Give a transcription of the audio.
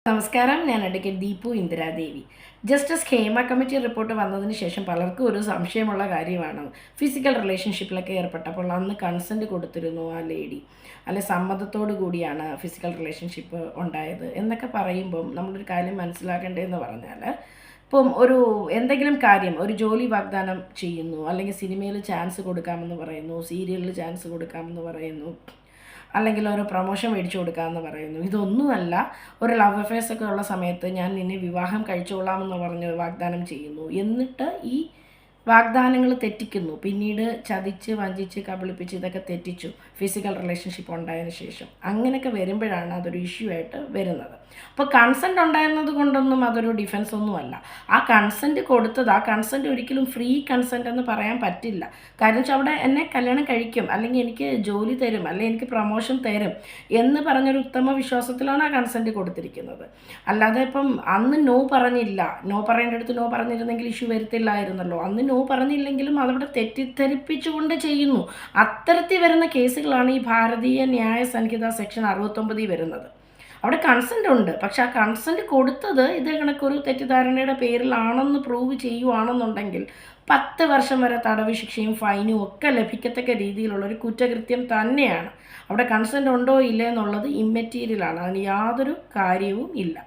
നമസ്കാരം, ഞാൻ advocate Deepu Indira Devi. Justice Hema committee report വന്നതിന് ശേഷം പലർക്കും ഒരു സംശയമുള്ള കാര്യമാണ് ഫിസിക്കൽ റിലേഷൻഷിപ്പിലൊക്കെ ഏർപ്പെട്ടപ്പോൾ അന്ന് കൺസെൻറ്റ് കൊടുത്തിരുന്നു ആ ലേഡി, അല്ലെ സമ്മതത്തോടു കൂടിയാണ് ഫിസിക്കൽ റിലേഷൻഷിപ്പ് ഉണ്ടായത് എന്നൊക്കെ പറയുമ്പം നമ്മളൊരു കാര്യം മനസ്സിലാക്കേണ്ടതെന്ന് പറഞ്ഞാൽ, ഇപ്പം എന്തെങ്കിലും കാര്യം ഒരു ജോലി വാഗ്ദാനം ചെയ്യുന്നു, അല്ലെങ്കിൽ സിനിമയിൽ ചാൻസ് കൊടുക്കാമെന്ന് പറയുന്നു, സീരിയലിൽ ചാൻസ് കൊടുക്കാമെന്ന് പറയുന്നു, അല്ലെങ്കിൽ ഒരു പ്രൊമോഷൻ മേടിച്ചു കൊടുക്കാമെന്ന് പറയുന്നു. ഇതൊന്നുമല്ല, ഒരു ലവ് അഫെയർസൊക്കെ ഉള്ള സമയത്ത് ഞാൻ നിന്നെ വിവാഹം കഴിച്ചോളാമെന്ന് പറഞ്ഞ് വാഗ്ദാനം ചെയ്യുന്നു. എന്നിട്ട് ഈ വാഗ്ദാനങ്ങൾ തെറ്റിക്കുന്നു, പിന്നീട് ചതിച്ച് വഞ്ചിച്ച് കബളിപ്പിച്ച് ഇതൊക്കെ തെറ്റിച്ചു ഫിസിക്കൽ റിലേഷൻഷിപ്പ് ഉണ്ടായതിനു ശേഷം. അങ്ങനെയൊക്കെ വരുമ്പോഴാണ് അതൊരു ഇഷ്യൂ ആയിട്ട് വരുന്നത്. അപ്പോൾ കൺസെൻറ്റ് ഉണ്ടായിരുന്നത് കൊണ്ടൊന്നും അതൊരു ഡിഫൻസ് ഒന്നുമല്ല. ആ കൺസെൻറ്റ് ഒരിക്കലും ഫ്രീ കൺസെൻറ്റ് എന്ന് പറയാൻ പറ്റില്ല. കാര്യം വെച്ചാൽ അവിടെ എന്നെ കല്യാണം കഴിക്കും, അല്ലെങ്കിൽ എനിക്ക് ജോലി തരും, അല്ലെങ്കിൽ എനിക്ക് പ്രൊമോഷൻ തരും എന്ന് പറഞ്ഞൊരു ഉത്തമ വിശ്വാസത്തിലാണ് ആ കൺസെൻറ്റ് കൊടുത്തിരിക്കുന്നത്. അല്ലാതെ ഇപ്പം അന്ന് നോ പറയേണ്ടടുത്ത് നോ പറഞ്ഞിരുന്നെങ്കിൽ ഇഷ്യൂ വരത്തില്ലായിരുന്നല്ലോ. അന്ന് നോ പറഞ്ഞില്ലെങ്കിലും അതവിടെ തെറ്റിദ്ധരിപ്പിച്ചുകൊണ്ട് ചെയ്യുന്നു. അത്തരത്തിൽ വരുന്ന കേസുകളാണ് ഈ ഭാരതീയ ന്യായ സംഹിത സെക്ഷൻ 69 വരുന്നത്. അവിടെ കൺസെൻ്റ് ഉണ്ട്, പക്ഷെ ആ കൺസെൻറ്റ് കൊടുത്തത് ഇതേ കണക്കൊരു തെറ്റിദ്ധാരണയുടെ പേരിലാണെന്ന് പ്രൂവ് ചെയ്യുവാണെന്നുണ്ടെങ്കിൽ 10 വർഷം വരെ തടവ് ശിക്ഷയും ഫൈനും ഒക്കെ ലഭിക്കത്തക്ക രീതിയിലുള്ളൊരു കുറ്റകൃത്യം തന്നെയാണ്. അവിടെ കൺസെൻറ്റ് ഉണ്ടോ ഇല്ലേ എന്നുള്ളത് ഇമ്മെറ്റീരിയലാണ്, അതിന് യാതൊരു കാര്യവും ഇല്ല.